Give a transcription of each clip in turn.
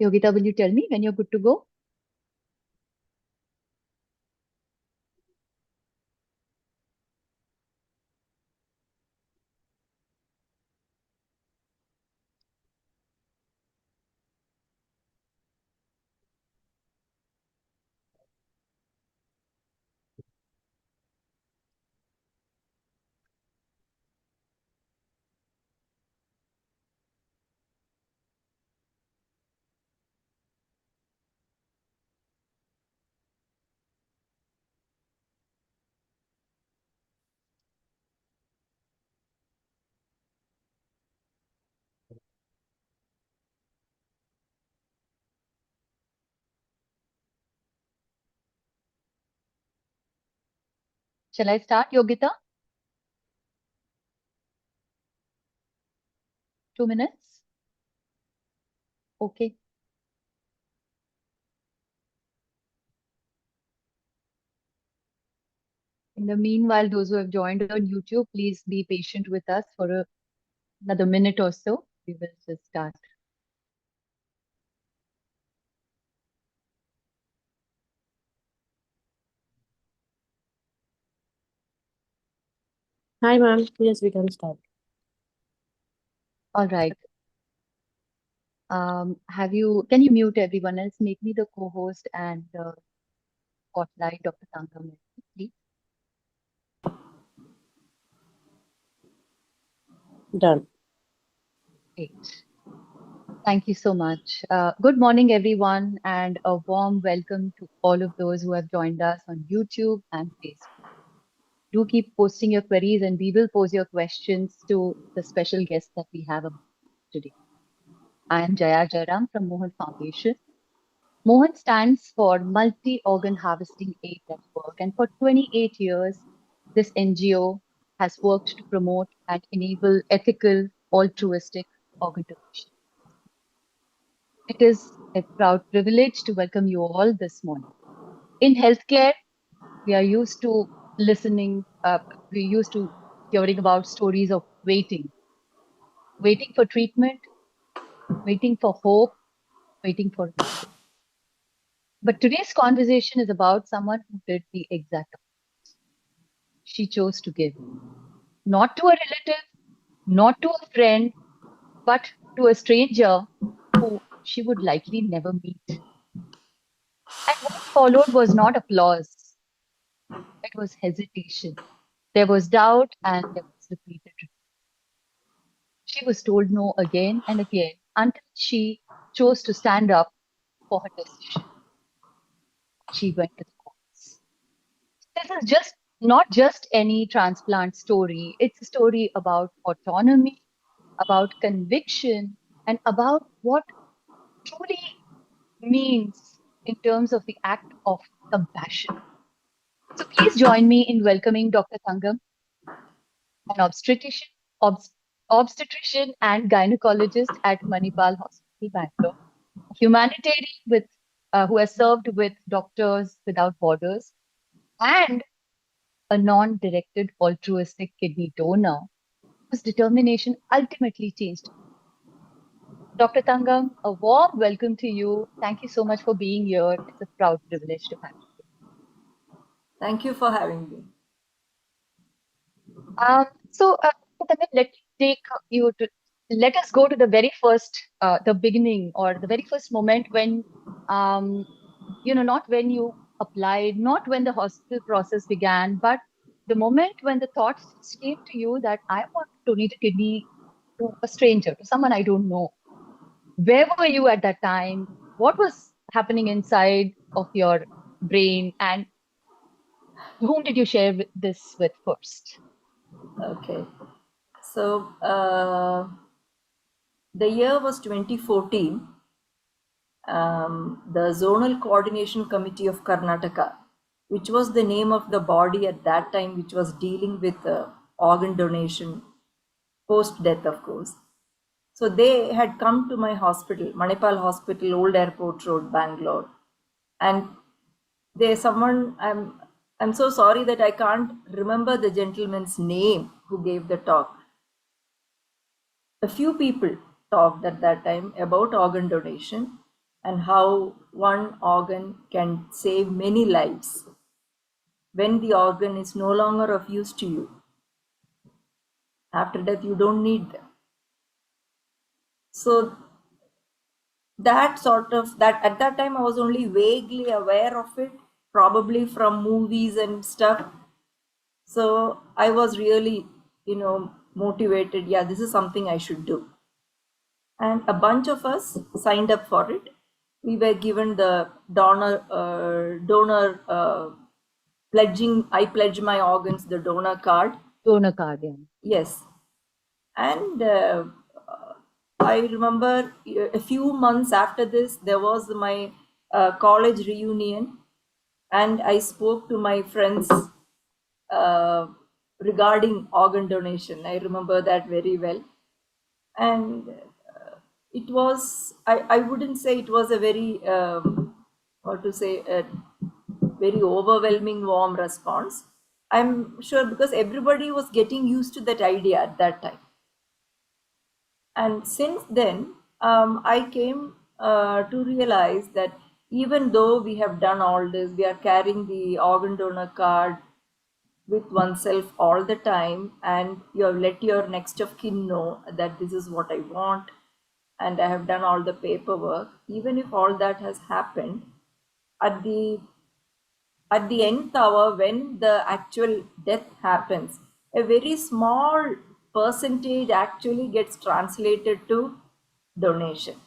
Yogita, will you tell me when you're good to go? Shall I start, Yogita? 2 minutes? Okay. In the meanwhile, those who have joined on YouTube, please be patient with us for another minute or so. We will just start. Hi, ma'am. Yes, we can start. All right. Can you mute everyone else? Make me the co-host and spotlight Dr. Thankam, please. Done. Great. Thank you so much. Good morning, everyone, and a warm welcome to all of those who have joined us on YouTube and Facebook. Do keep posting your queries, and we will pose your questions to the special guests that we have today. I am Jaya Jairam from Mohan Foundation. Mohan stands for Multi Organ Harvesting Aid Network, and for 28 years, this NGO has worked to promote and enable ethical, altruistic organ donation. It is a proud privilege to welcome you all this morning. In healthcare, we are used to listening, we're used to hearing about stories of waiting for treatment, waiting for hope, waiting for cure. But today's conversation is about someone who did the exact opposite. She chose to give, not to a relative, not to a friend, but to a stranger who she would likely never meet. And what followed was not applause, it was hesitation. There was doubt and there was repeated. She was told no again and again until she chose to stand up for her decision. She went to the courts. This is just not just any transplant story. It's a story about autonomy, about conviction, and about what truly means in terms of the act of compassion. So please join me in welcoming Dr. Thankam, an obstetrician and gynecologist at Manipal Hospital, Bangalore, a humanitarian who has served with Doctors Without Borders, and a non-directed altruistic kidney donor whose determination ultimately changed. Dr. Thankam, a warm welcome to you. Thank you so much for being here. It's a proud privilege to have you. Thank you for having me. Thankam, let us go to the very first, the beginning or the very first moment when, um, not when you applied, not when the hospital process began, but the moment when the thought came to you that I want to donate a kidney to a stranger, to someone I don't know. Where were you at that time? What was happening inside of your brain? And whom did you share this with first? Okay. So the year was 2014. The Zonal Coordination Committee of Karnataka, which was the name of the body at that time, which was dealing with organ donation post death, of course. So they had come to my hospital, Manipal Hospital, Old Airport Road, Bangalore, and I'm so sorry that I can't remember the gentleman's name who gave the talk. A few people talked at that time about organ donation, and how one organ can save many lives when the organ is no longer of use to you. After death, you don't need them. So that sort of that at that time I was only vaguely aware of it, probably from movies and stuff. So I was really, motivated. Yeah, this is something I should do. And a bunch of us signed up for it. We were given the donor pledging. I pledge my organs, the donor card. Donor card, yeah. Yes, and I remember a few months after this, there was my college reunion, and I spoke to my friends uh, regarding organ donation. I remember that very well. And it was, I wouldn't say it was a very, what to say, a very overwhelming, warm response. I'm sure because everybody was getting used to that idea at that time. And since then, I came to realize that even though we have done all this, we are carrying the organ donor card with oneself all the time, and you have let your next of kin know that this is what I want, and I have done all the paperwork. Even if all that has happened, at the nth hour, when the actual death happens, a very small percentage actually gets translated to donation.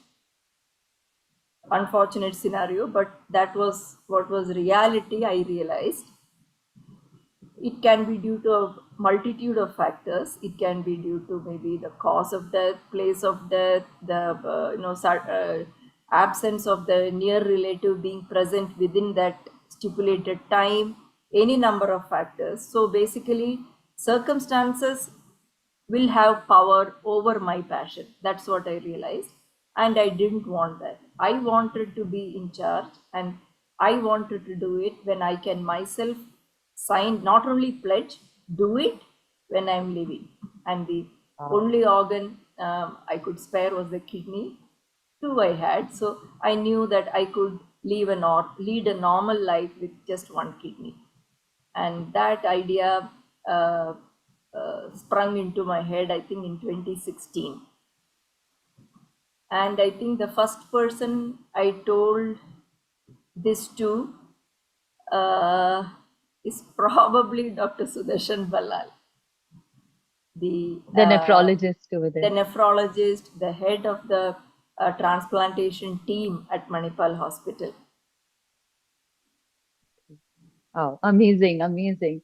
Unfortunate scenario, but that was what was reality. I realized it can be due to a multitude of factors. It can be due to maybe the cause of death, place of death, the absence of the near relative being present within that stipulated time, any number of factors. So basically, circumstances will have power over my passion. That's what I realized. And I didn't want that. I wanted to be in charge, and I wanted to do it when I can myself sign, not only pledge, do it when I'm living. And the only organ I could spare was the kidney. Two I had. So I knew that I could lead a normal life with just one kidney. And that idea sprung into my head, I think, in 2016. And I think the first person I told this to is probably Dr. Sudarshan Ballal, The nephrologist over the there. nephrologist, the head of the transplantation team at Manipal Hospital. Oh, amazing, amazing.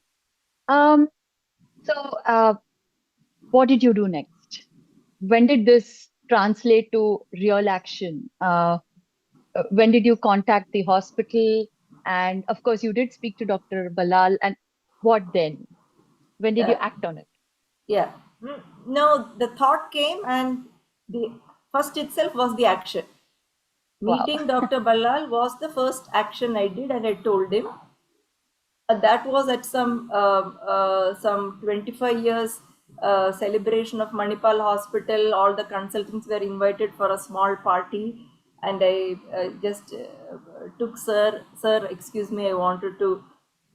Um, so what did you do next? When did this translate to real action? When did you contact the hospital? And of course, you did speak to Dr. Balal. And what then? When did you Yeah, act on it? yeah. No, the thought came, and the first itself was the action. Wow. Meeting Dr. Ballal was the first action I did, and I told him. That was at some 25 years celebration of Manipal Hospital. All the consultants were invited for a small party, and I just took sir, excuse me, I wanted to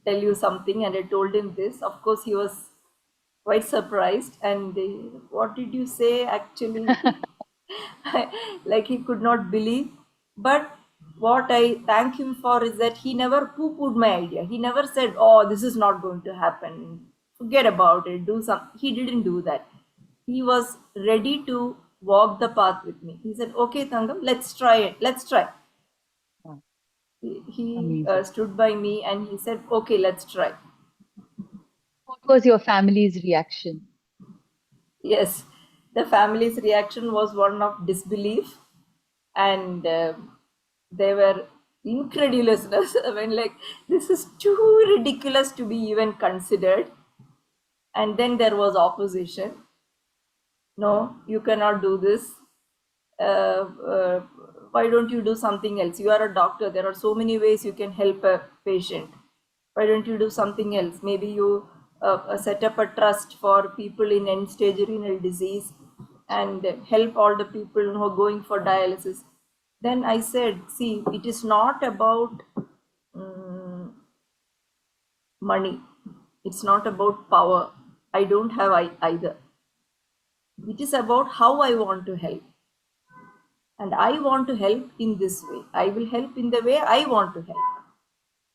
tell you something, and I told him this. Of course, he was quite surprised, and what did you say actually? Like he could not believe. But what I thank him for is that he never poo-pooed my idea. He never said, "Oh, this is not going to happen. Forget about it. Do some." He didn't do that. He was ready to walk the path with me. He said, "Okay, Thankam, let's try it. Let's try." Wow, He amazing. stood by me and he said, "Okay, let's try." What was your family's reaction? Yes, the family's reaction was one of disbelief, and they were incredulousness. I mean, like, this is too ridiculous to be even considered. And then there was opposition. No, you cannot do this. Uh, why don't you do something else? You are a doctor. There are so many ways you can help a patient. Why don't you do something else? Maybe you set up a trust for people in end stage renal disease and help all the people who are going for dialysis. Then I said, see, it is not about money. It's not about power. I don't have either. It is about how I want to help. And I want to help in this way. I will help in the way I want to help.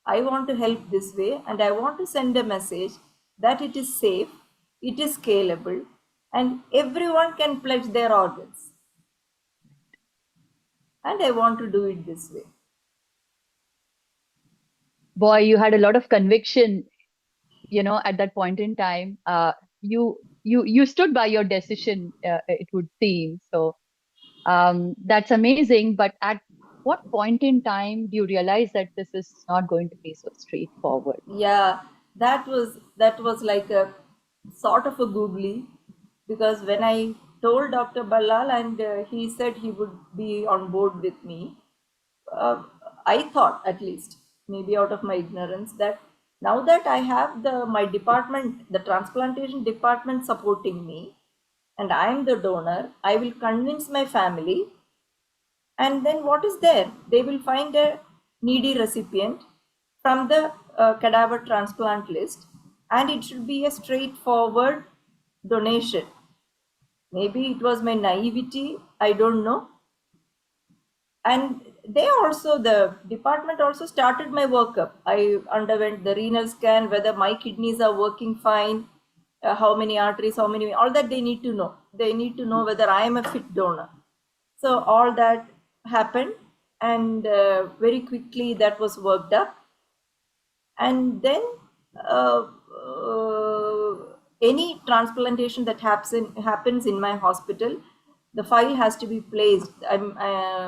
I want to help this way, and I want to send a message that it is safe, it is scalable, and everyone can pledge their organs. And I want to do it this way. Boy, you had a lot of conviction, at that point in time. You stood by your decision, it would seem. So that's amazing. But at what point in time do you realize that this is not going to be so straightforward? Yeah, that was like a sort of a googly, because when I told Dr. Ballal and he said he would be on board with me, uh, I thought, at least maybe out of my ignorance, that now that I have my department, the transplantation department supporting me, and I am the donor, I will convince my family, and then what is there? They will find a needy recipient from the cadaver transplant list, and it should be a straightforward donation. Maybe it was my naivety, I don't know. And the department also started my workup. I underwent the renal scan, whether my kidneys are working fine, how many arteries, how many, all that they need to know. They need to know whether I am a fit donor. So all that happened, and very quickly that was worked up. And then uh, uh, any transplantation that happens in my hospital, the file has to be placed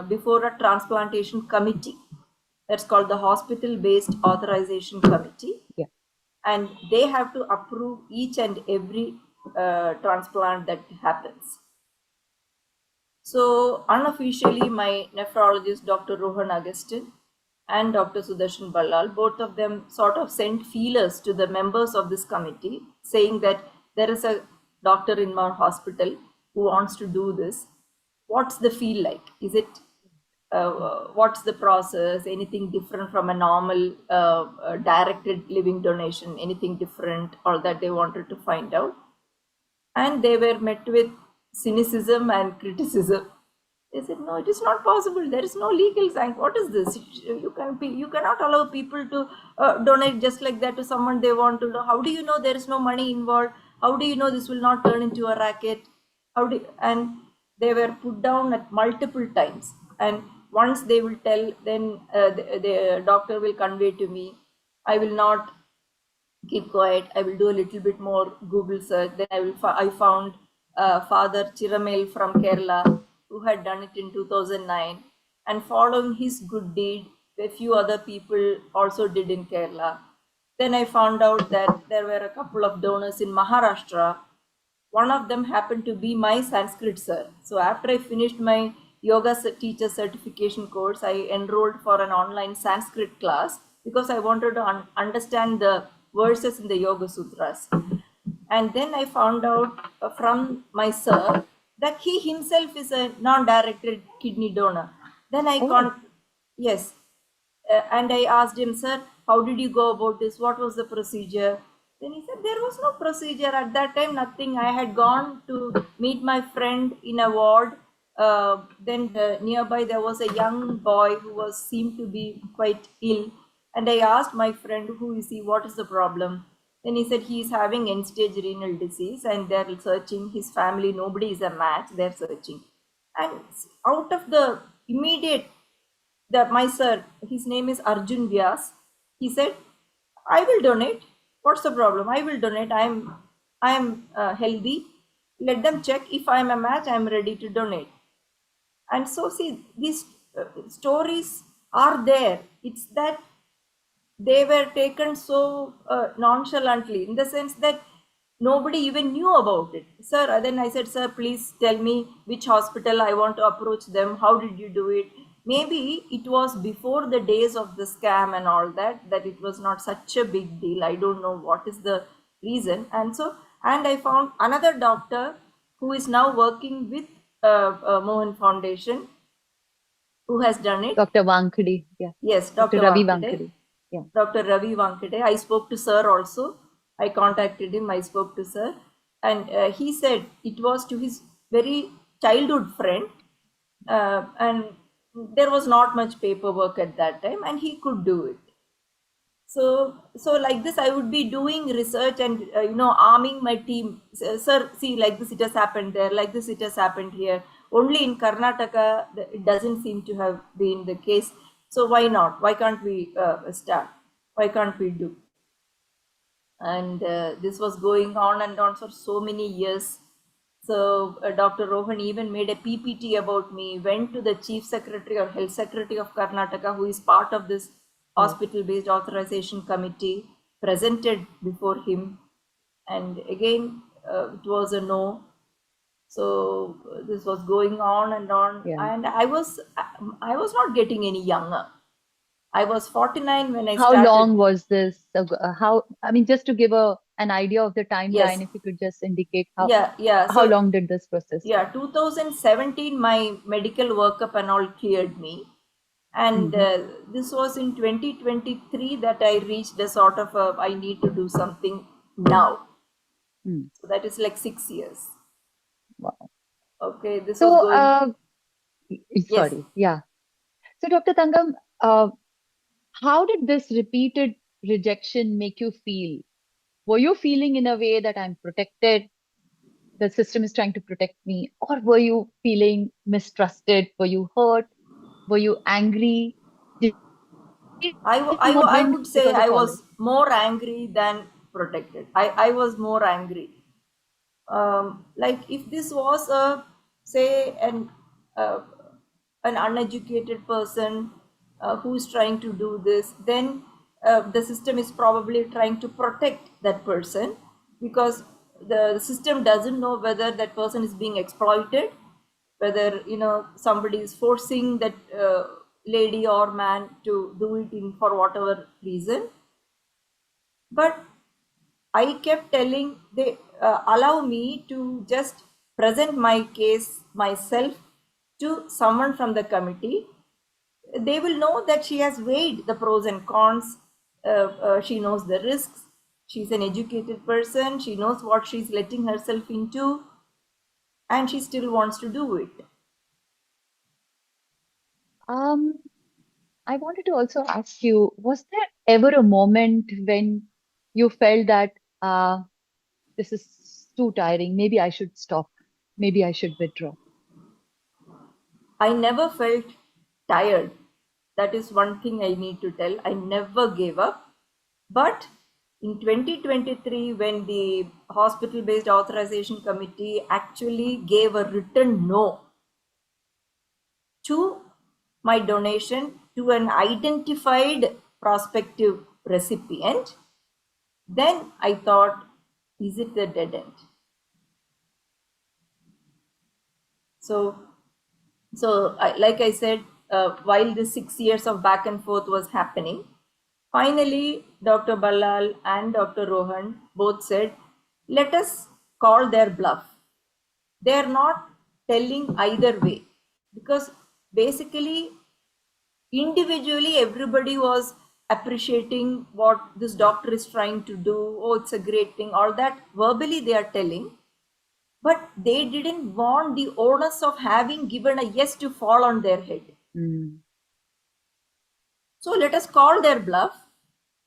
before a transplantation committee. That's called the hospital based authorization committee, Yeah. and they have to approve each and every transplant that happens. So unofficially, my nephrologist, Dr. Rohan Agustin, and Dr. Sudarshan Ballal, both of them sort of sent feelers to the members of this committee, saying that there is a doctor in our hospital who wants to do this. What's the feel like? Is it what's the process? Anything different from a normal directed living donation? Anything different, or that they wanted to find out? And they were met with cynicism and criticism. They said, "No, it is not possible. There is no legal sanction. What is this? You cannot allow people to donate just like that to someone they want to know. How do you know there is no money involved? How do you know this will not turn into a racket? And they were put down at multiple times. And once they will tell, then the doctor will convey to me. I will not keep quiet. I will do a little bit more Google search. Then I found Father Chiramel from Kerala, who had done it in 2009, and following his good deed, a few other people also did in Kerala. Then I found out that there were a couple of donors in Maharashtra. One of them happened to be my Sanskrit sir. So after I finished my yoga teacher certification course, I enrolled for an online Sanskrit class because I wanted to understand the verses in the Yoga Sutras. And then I found out from my sir that he himself is a non-directed kidney donor. Then Oh, yes, and I asked him, "Sir, how did you go about this? What was the procedure?" Then he said, "There was no procedure at that time, nothing. I had gone to meet my friend in a ward. Then nearby there was a young boy who seemed to be quite ill, and I asked my friend, 'Who is he? What is the problem?' Then he said he is having end-stage renal disease, and they're searching his family. Nobody is a match. They're searching, and out of the immediate my sir, his name is Arjun Vyas. He said, "I will donate. What's the problem? I will donate. I am healthy. Let them check. If I am a match, I am ready to donate." And so, see, these stories are there. It's that they were taken so nonchalantly, in the sense that nobody even knew about it. Sir, then I said, "Sir, please tell me which hospital I want to approach them. How did you do it?" Maybe it was before the days of the scam and all that, that it was not such a big deal. I don't know what is the reason. And I found another doctor who is now working with Mohan Foundation, Who has done it? Dr. Wankhede. Yeah. Yes, Dr. Dr. Ravi Wankhede. Wankhede. Yeah. Dr. Ravi Wankhede. I spoke to Sir also. I contacted him. I spoke to Sir. And he said it was to his very childhood friend. And there was not much paperwork at that time, and he could do it. So like this I would be doing research and arming my team. Sir, see, like this it has happened there, like this it has happened here. Only in Karnataka it doesn't seem to have been the case. So why not, why can't we start, why can't we do? And this was going on and on for so many years. So Dr. Rohan even made a PPT about me, went to the Chief Secretary or Health Secretary of Karnataka, who is part of this Oh. hospital-based authorization committee, presented before him, and again it was a no. So this was going on and on, Yeah. and I was not getting any younger. I was 49 when I How started. long was this? How, I mean, just to give an idea of the Yes, timeline, if you could just indicate yeah. how So long did this process yeah, take? 2017 my medical workup and all cleared me, and Hmm. this was in 2023 that I reached a sort of I need to do something now. Hmm. So that is like 6 years. Wow. Okay, this was So, going. Yes, sorry. Yeah. So, Dr. Thankam, uh, how did this repeated rejection make you feel? Were you feeling in a way that I'm protected, the system is trying to protect me, or were you feeling mistrusted? Were you hurt? Were you angry? Did you need more wind because of I all would this? say I was more angry than protected. I was more angry. Like if this was a, say, uh, an uneducated person who is trying to do this, then the system is probably trying to protect that person, because the system doesn't know whether that person is being exploited, whether somebody is forcing that lady or man to do it in for whatever reason. But I kept telling they allow me to just present my case myself to someone from the committee. They will know that she has weighed the pros and cons. She knows the risks. She's an educated person. She knows what she's letting herself into, and she still wants to do it. Um, I wanted to also ask you, was there ever a moment when you felt that this is too tiring? Maybe I should stop. Maybe I should withdraw. I never felt tired. That is one thing I need to tell. I never gave up. But in 2023, when the hospital based authorization committee actually gave a written no to my donation to an identified prospective recipient, then I thought, is it a dead end? So, like I said, while the 6 years of back and forth was happening, finally, Dr. Ballal and Dr. Rohan both said, let us call their bluff. They are not telling either way, because basically, individually, everybody was appreciating what this doctor is trying to do. Oh, it's a great thing. All that verbally they are telling, but they didn't want the onus of having given a yes to fall on their head. Mm. So let us call their bluff.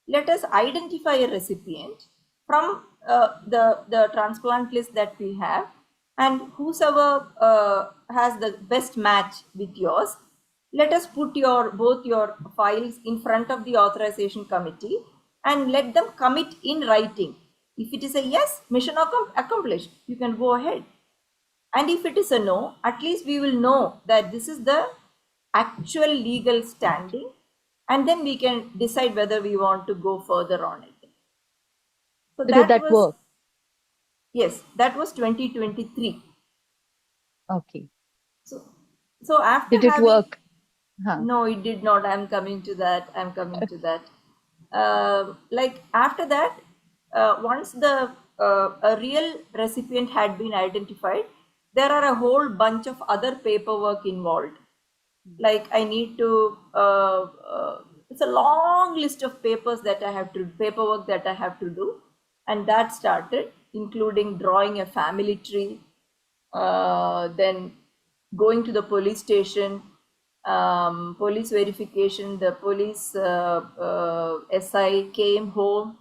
Let us identify a recipient from the transplant list that we have, and whosoever has the best match with yours, let us put both your files in front of the authorization committee and let them commit in writing. If it is a yes, mission accomplished, you can go ahead. And if it is a no, at least we will know that this is the actual legal standing, and then we can decide whether we want to go further on it. So So did that that was, work? yes, that was 2023. Okay. So, so after Did it having, work? Huh. no, it did not. I'm coming to that. I'm coming to that. Like after that, once the a real recipient had been identified, there are a whole bunch of other paperwork involved. Like I need to it's a long list of paperwork that I have to do, and that started including drawing a family tree, then going to the police station, police verification. The police SI came home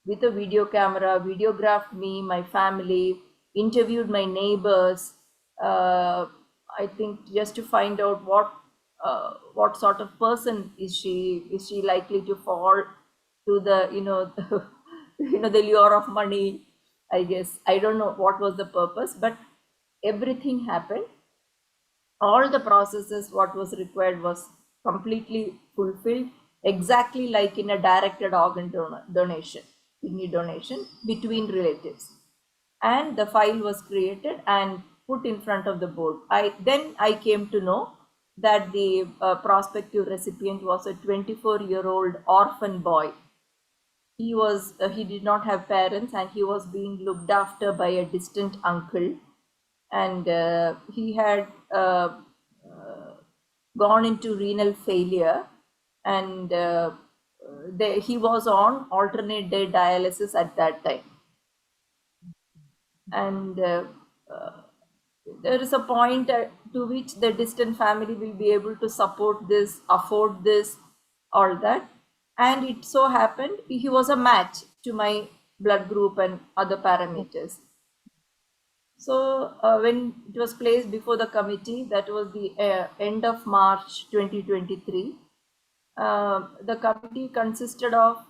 with a video camera, videographed me, my family, interviewed my neighbors. Uh, I think just to find out what sort of person is she? Is she likely to fall to the the lure of money? I guess I don't know what was the purpose, but everything happened. All the processes what was required was completely fulfilled, exactly like in a directed organ donation, kidney donation between relatives. And the file was created and put in front of the board. I came to know that the prospective recipient was a 24-year-old orphan boy. He did not have parents, and he was being looked after by a distant uncle, and he had gone into renal failure, and he was on alternate day dialysis at that time. And uh, there is a point to which the distant family will be able to support this, afford this, all that. And it so happened he was a match to my blood group and other parameters. So when it was placed before the committee, that was the end of March 2023. The committee consisted of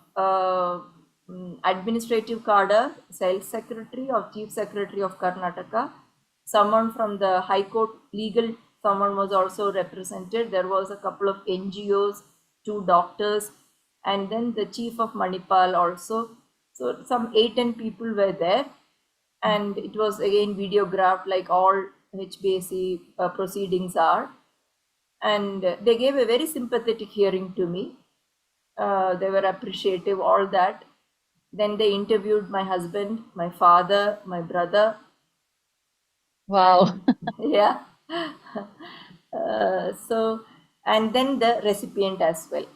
administrative cadre, sales secretary or chief secretary of Karnataka, someone from the High Court legal, someone was also represented. There was a couple of NGOs, 2 doctors, and then the chief of Manipal also. So some 8-10 people were there, and it was again videographed like all HBAC proceedings are. And they gave a very sympathetic hearing to me. They were appreciative, all that. Then they interviewed my husband, my father, my brother, Wow. and yeah. So, and then the recipient as well.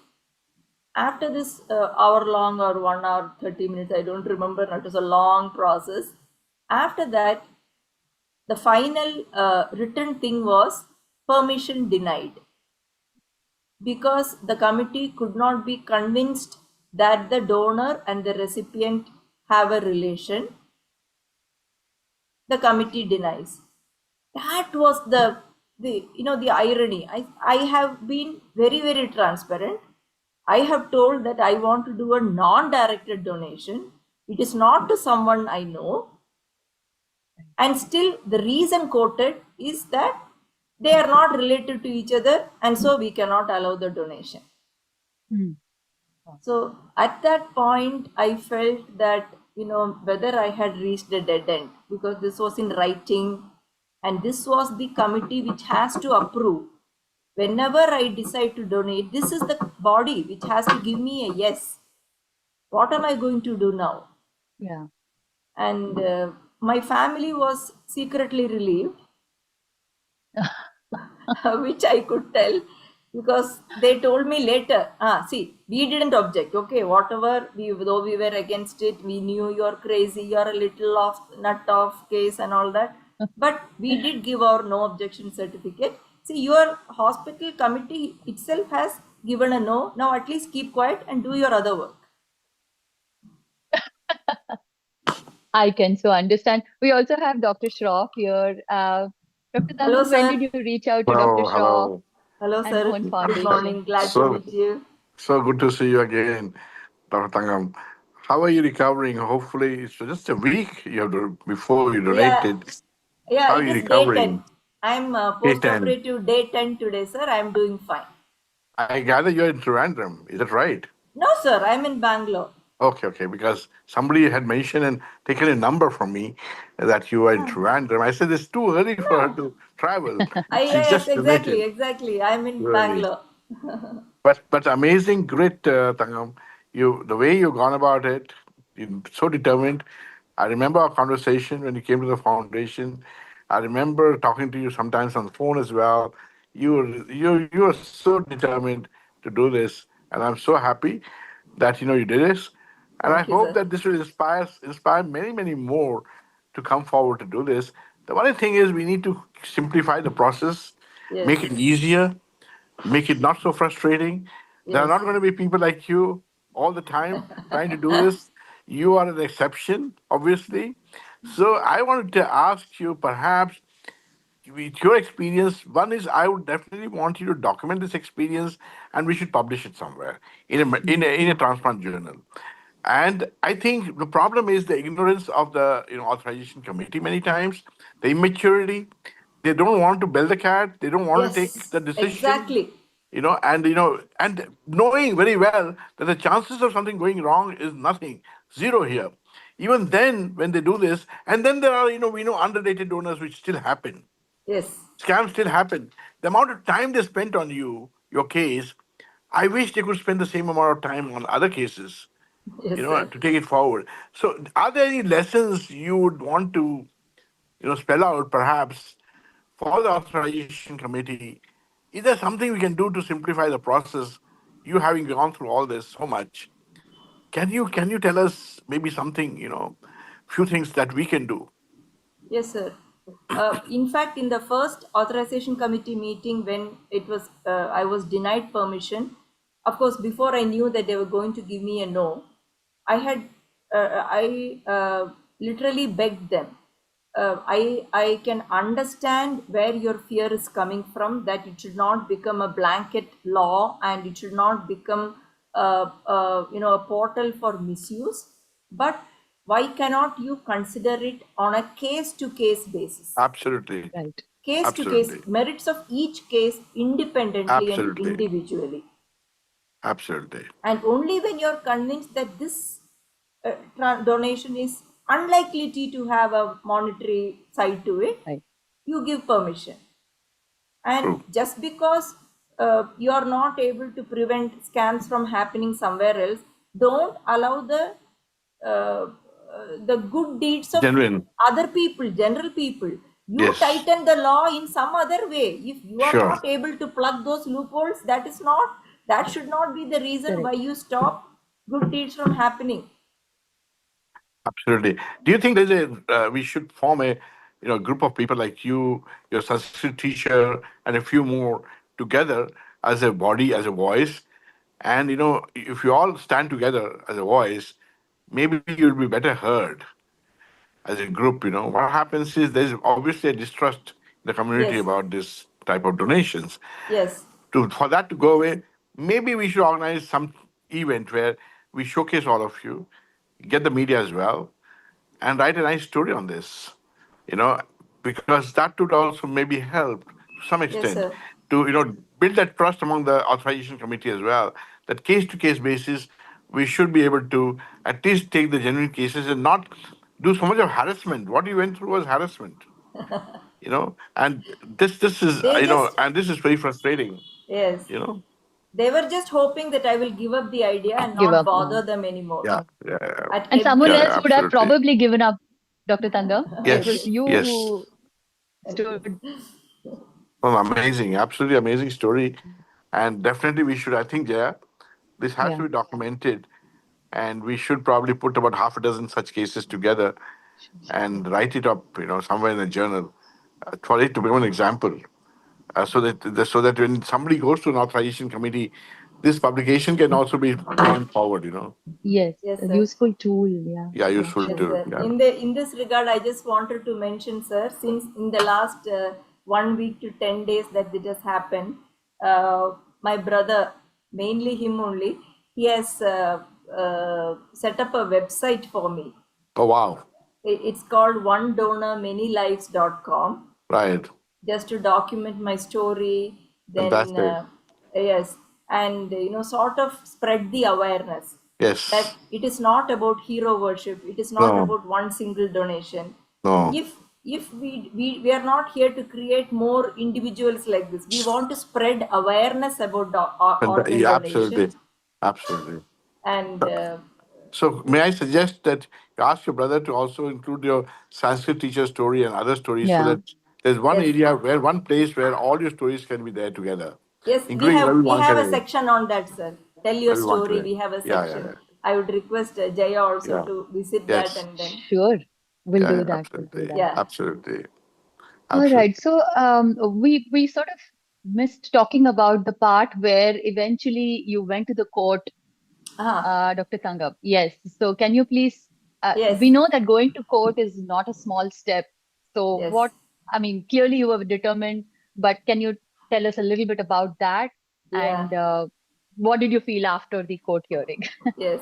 After this hour long or 1 hour 30 minutes, I don't remember, it was a long process. After that, the final written thing was permission denied, because the committee could not be convinced that the donor and the recipient have a relation. The committee denies. That was the irony. I have been very transparent. I have told that I want to do a non-directed donation. It is not to someone I know, and still the reason quoted is that they are not related to each other, and so we cannot allow the donation. So at that point, I felt that, whether I had reached a dead end, because this was in writing, and this was the committee which has to approve. Whenever I decide to donate, this is the body which has to give me a yes. What am I going to do now? Yeah. And my family was secretly relieved, which I could tell, because they told me later, see, we didn't object. Okay, whatever, though we were against it, we knew you're crazy, you're a little off, nut off case and all that. But we did give our no objection certificate. See, your hospital committee itself has given a no. Now at least keep quiet and do your other work. I can so understand. We also have Dr. Shroff here. Dr. Hello, Thankam, when did sir. you reach out to Dr. Hello, Shroff hello. Hello, and sir. Mohan Good Foundation? morning. Glad to So, meet you. so good to see you again, Dr. Thankam. How are you recovering? Hopefully, it's just a week you have to, before you Yeah, donated. yeah, How are it you is day 10. recovering? I'm Day 10. post-operative day 10 today, sir. I'm doing fine. I gather you're in Trivandrum. Is that right? No, sir, I'm in Bangalore. Okay, okay. Because somebody had mentioned and taken a number from me that you are in Ah, Trivandrum. I said it's too early for her no. to travel. She Yes, just exactly, donated. exactly. I'm in Really. Bangalore. But amazing, great, Tangam. You the way you gone about it, you so determined. I remember our conversation when you came to the foundation. I remember talking to you sometimes on the phone as well. You are so determined to do this, and I'm so happy that you did this. And I Thank you, hope sir. that this will inspire many more to come forward to do this. The only thing is we need to simplify the process, Yes, make it easier, make it not so frustrating. There are yes. not going to be people like you all the time trying to do this. You are an exception, obviously. So I wanted to ask you, perhaps, with your experience, one is I would definitely want you to document this experience, and we should publish it somewhere in a transplant journal. And I think the problem is the ignorance of the authorization committee many times, the immaturity. They don't want to bell the cat. They don't want to take Yes, the decision. exactly. And knowing very well that the chances of something going wrong is nothing, zero here. Even then, when they do this, and then there are we know underrated donors which still happen. Yes, Scams still happen. The amount of time they spent on your case, I wish they could spend the same amount of time on other cases, yes, sir. to take it forward. So, are there any lessons you would want to, spell out perhaps for the authorization committee? Is there something we can do to simplify the process? You having gone through all this so much, can you tell us maybe something, few things that we can do? Yes, sir. In fact, in the first authorization committee meeting, when I was denied permission. Of course, before I knew that they were going to give me a no, I literally begged them. I can understand where your fear is coming from. That it should not become a blanket law, and it should not become a portal for misuse. But why cannot you consider it on a case to case basis? Absolutely. Right. Case to case, Absolutely. merits of each case independently and Absolutely. individually. Absolutely. And only when you're convinced that this donation is unlikely to have a monetary side to it, Right. you give permission. And True. just because you are not able to prevent scams from happening somewhere else, don't allow uh, the good deeds of Genuine. other people, general people. You Yes. tighten the law in some other way. If you are Sure. not able to plug those loopholes, that should not be the reason why Correct. you stop good deeds from happening. Absolutely. Do you think we should form a group of people like you, your Sanskrit teacher, and a few more together as a body, as a voice? And if you all stand together as a voice, maybe you'll be better heard as a group. What happens is there's obviously a distrust in the community Yes, about this type of donations. yes, For that to go away, maybe we should organize some event where we showcase all of you, get the media as well, and write a nice story on this. You know, because that would also maybe help to some yes, extent sir. to build that trust among the authorization committee as well. That case to case basis, we should be able to at least take the genuine cases and not do so much of harassment. What you went through was harassment. And this is They just, and this is very frustrating. yes, You know. they were just hoping that I will give up the idea and Give not up. Yeah. bother them anymore. Yeah, Yeah. yeah, At And someone every, yeah, else would have absolutely. probably given up, Dr. Tangam. It was Yes, yes, you yes. who stood. Oh, amazing, absolutely amazing story. And definitely we should, I think, yeah, this has Yeah. to be documented. And we should probably put about half a dozen such cases together Sure. and write it up, somewhere in a journal for it to become an example. So that when somebody goes to an authorization committee, this publication can also be taken forward. Yes. yes, A sir. useful tool. Yeah. Yeah, Yeah. useful Yes, Sure. too. sir. Yeah. In this regard, I just wanted to mention, sir, since in the last 1 week to 10 days that it has happened, my brother, mainly him only, he has set up a website for me. Oh, wow. It's called onedonormanylives.com, Right. just to document my story. Then Fantastic. yes, and sort of spread the awareness that Yes. it is not about hero worship, it is not No, about one single donation. no. If we are not here to create more individuals like this, we want to spread awareness about organ Yeah, donation. absolutely. Absolutely. And So, may I suggest that you ask your brother to also include your Sanskrit teacher story and other stories so Yeah. that There's one Yes. area where one place where all your stories can be there together, Yes, including Ravi we have a Wankare. section on that, sir. Tell your Ravi story. Wankare. We have a Yeah, section. I would request Jaya also yeah. to visit that, Yes. and then Sure. We'll Yeah, do yeah, that. We'll do absolutely. that. yeah, Absolutely. All Absolutely. right. So we sort of missed talking about the part where eventually you went to the court, Dr. Thankam. Yes. So can you please, yes, we know that going to court is not a small step. So yes, what, I mean, clearly you were determined, but can you tell us a little bit about that? yeah, And what did you feel after the court hearing? yes.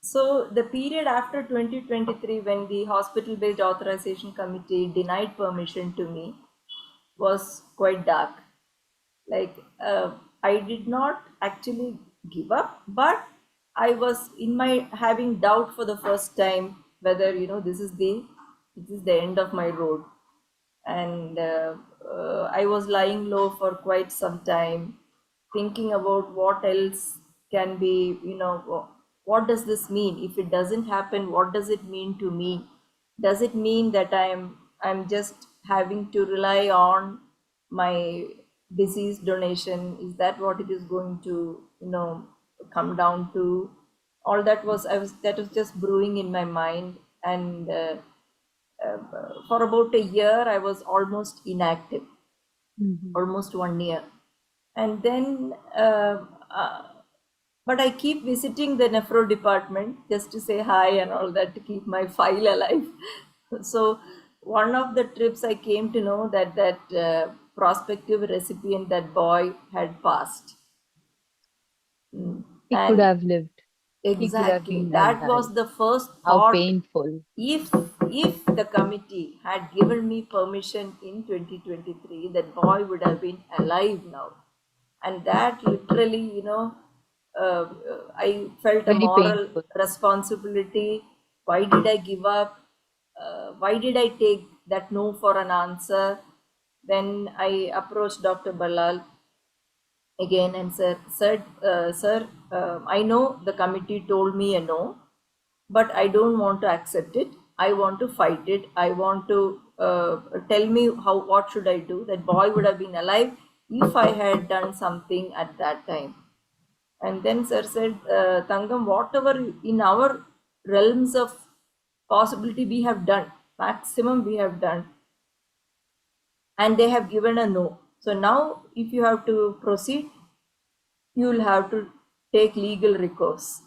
So the period after 2023, when the hospital-based authorization committee denied permission to me, was quite dark. Like I did not actually give up, but I was in my having doubt for the first time whether this is the end of my road. And I was lying low for quite some time, thinking about what else can be, what does this mean? If it doesn't happen, what does it mean to me? Does it mean that I'm just having to rely on my disease donation? Is that what it is going to, come down to? All that was just brewing in my mind. And for about a year I was almost inactive, Mhm. almost 1 year. And then uh, but I keep visiting the nephro department just to say hi and all that, to keep my file alive. So one of the trips I came to know that prospective recipient, that boy, had passed. He could And have lived. He could have exactly, been that was alive. the first How thought. painful. if if the committee had given me permission in 2023, that boy would have been alive now. And that literally, uh, I felt a Very moral painful. responsibility. Why did I give up? Why did I take that no for an answer? Then I approached Dr. Balal again and said, sir, I know the committee told me a no, but I don't want to accept it. I want to fight it. I want to tell me what should I do. That boy would have been alive if I had done something at that time. And then sir said, Thankam, whatever in our realms of possibility we have done, maximum we have done, and they have given a no. So now, if you have to proceed, you will have to take legal recourse.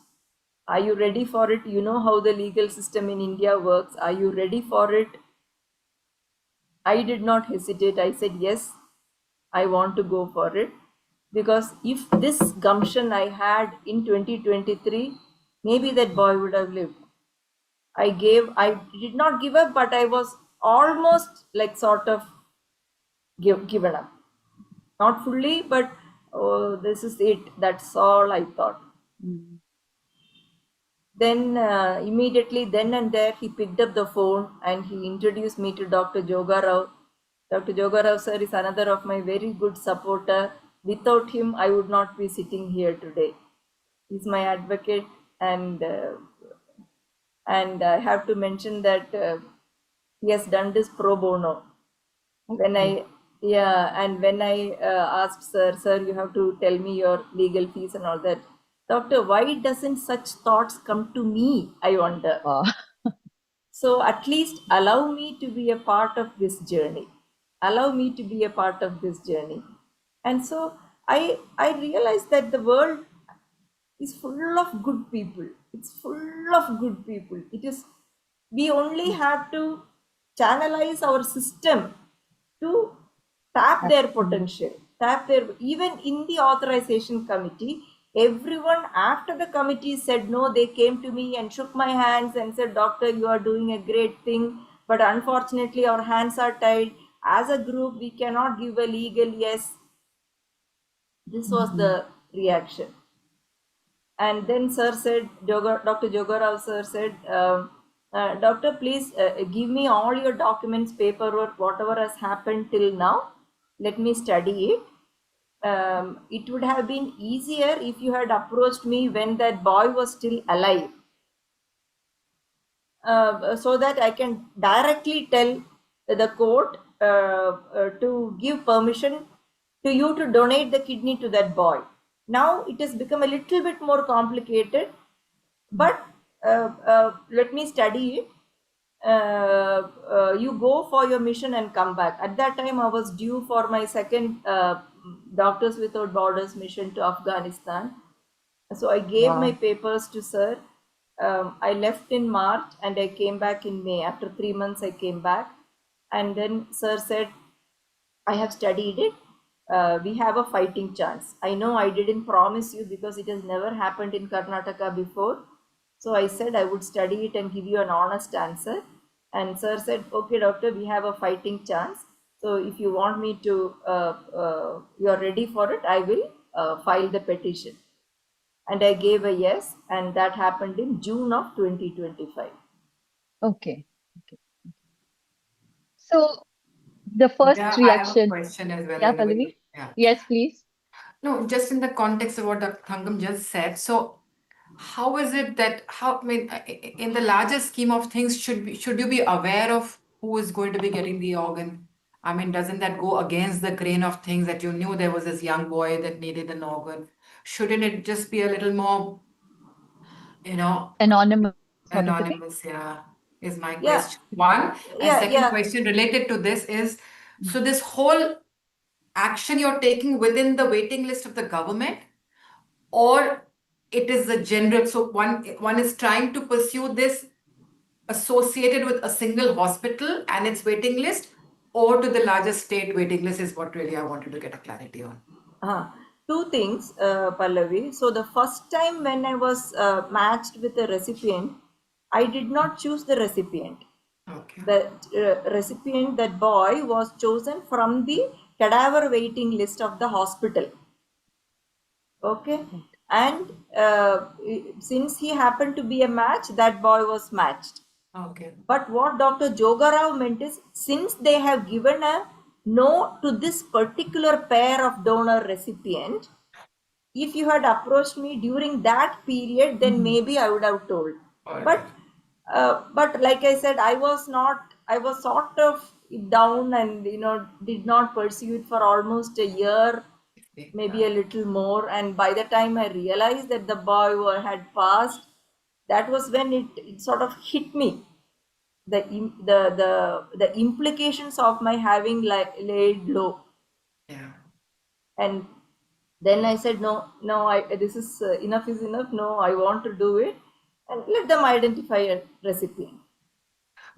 Are you ready for it? You know how the legal system in India works. Are you ready for it? I did not hesitate. I said, yes, I want to go for it. Because if this gumption I had in 2023, maybe that boy would have lived. I did not give up, but I was almost like sort of given up. Not fully, but oh, this is it. That's all I thought. Mm. Then immediately, then and there, he picked up the phone and he introduced me to Dr. Joga Rao. Dr. Joga Rao sir is another of my very good supporter. Without him, I would not be sitting here today. He's my advocate, and I have to mention that he has done this pro bono. When Okay. when I asked sir, you have to tell me your legal fees and all that. Doctor, why doesn't such thoughts come to me? I wonder. Wow. So at least allow me to be a part of this journey. Allow me to be a part of this journey. And so I realized that the world is full of good people. It's full of good people. It is, we only have to channelize our system to tap their Absolutely. potential, tap their, even in the authorization committee, everyone after the committee said no, they came to me and shook my hands and said, doctor, you are doing a great thing, but unfortunately our hands are tied. As a group, we cannot give a legal yes. This was Mhm. the reaction. And then sir said, Dr. Jogarao sir said, doctor, please give me all your documents, paperwork, whatever has happened till now. Let me study it. It would have been easier if you had approached me when that boy was still alive, so that I can directly tell the court to give permission to you to donate the kidney to that boy. Now it has become a little bit more complicated, but let me study it. You go for your mission and come back. At that time, I was due for my second Doctors Without Borders mission to Afghanistan. So I gave my Wow. papers to sir. I left in March and I came back in May. After 3 months, I came back. And then sir said, I have studied it. We have a fighting chance. I know I didn't promise you because it has never happened in Karnataka before. So I said I would study it and give you an honest answer. And sir said, okay, doctor, we have a fighting chance. So if you want me to, you are ready for it, I will file the petition. And I gave a yes, and that happened in June of 2025. Okay. Okay. So the first Yeah, I have a reaction, question as well yeah, whenever Pallavi? you, yeah. Yes, please. No, just in the context of what Dr. Thangam just said. So, how is it that how I mean in the larger scheme of things should you be aware of who is going to be getting the organ? I mean, doesn't that go against the grain of things that you knew there was this young boy that needed an organ? Shouldn't it just be a little more, you know, Anonymous sort of a thing. anonymous? Yeah, is my Yeah, question. One. And yeah, second yeah. question related to this is, Mm. so this whole action you're taking within the waiting list of the government, or it is the general, so one is trying to pursue this associated with a single hospital and its waiting list, or to the larger state waiting list is what really I wanted to get a clarity on. Uh, Two things, Pallavi. So the first time when I was matched with a recipient, I did not choose the recipient. Okay. The recipient, that boy, was chosen from the cadaver waiting list of the hospital. Okay, Right. and since he happened to be a match, that boy was matched. Okay. But what Dr. Jogarao meant is, since they have given a no to this particular pair of donor recipient, if you had approached me during that period, then Mhm. maybe I would have told. All But right. like I said, I was not. I was sort of down, and did not pursue it for almost a year, maybe Yeah. a little more. And by the time I realized that the boy had passed, that was when it sort of hit me, the implications of my having laid low. Yeah. And then I said, no, this is enough is enough. No, I want to do it, and let them identify a recipient.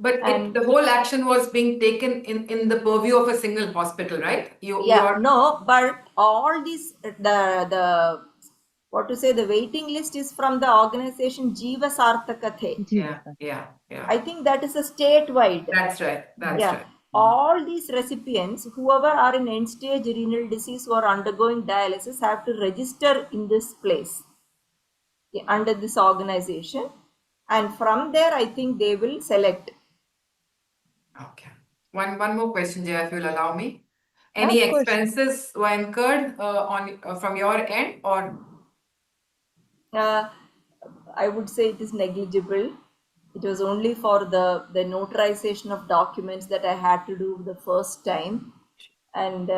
But And the whole action was being taken in the purview of a single hospital, right? You yeah, are no, but all these, the what to say, the waiting list is from the organization Jiva Sarthakathe. yeah, Jeevasa. yeah, yeah. I think that is a statewide. That's right. That's Yeah, right. all these recipients, whoever are in end stage renal disease who are undergoing dialysis, have to register in this place, under this organization, and from there I think they will select. Okay. One more question, Jay, if you'll allow me. Yeah, Any of course. expenses were incurred on from your end, or uh, I would say it is negligible. It was only for the notarization of documents that I had to do the first time. And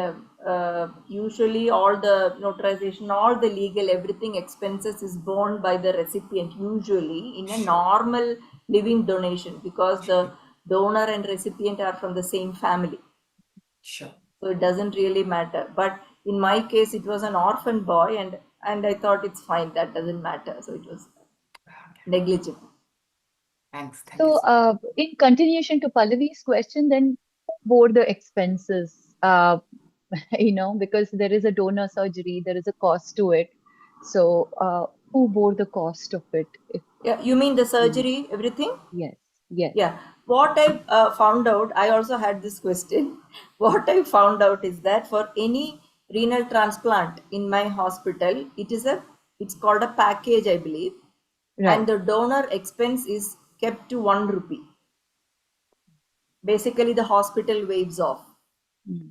usually all the notarization, all the legal, everything expenses is borne by the recipient, usually in a sure, normal living donation, because the donor and recipient are from the same family. sure. So it doesn't really matter. But in my case, it was an orphan boy, and I thought it's fine, that doesn't matter. So it was Okay. negligible. Thanks. Thank you. So, in continuation to Pallavi's question, then who bore the expenses? Because there is a donor surgery, there is a cost to it. So, who bore the cost of it? If Yeah, you mean the you, surgery, everything? yes, yes, Yeah. What I found out, I also had this question. What I found out is that for any renal transplant in my hospital, it's called a package, I believe, and right. the donor expense is kept to 1 rupee. Basically, the hospital waives off, Mm.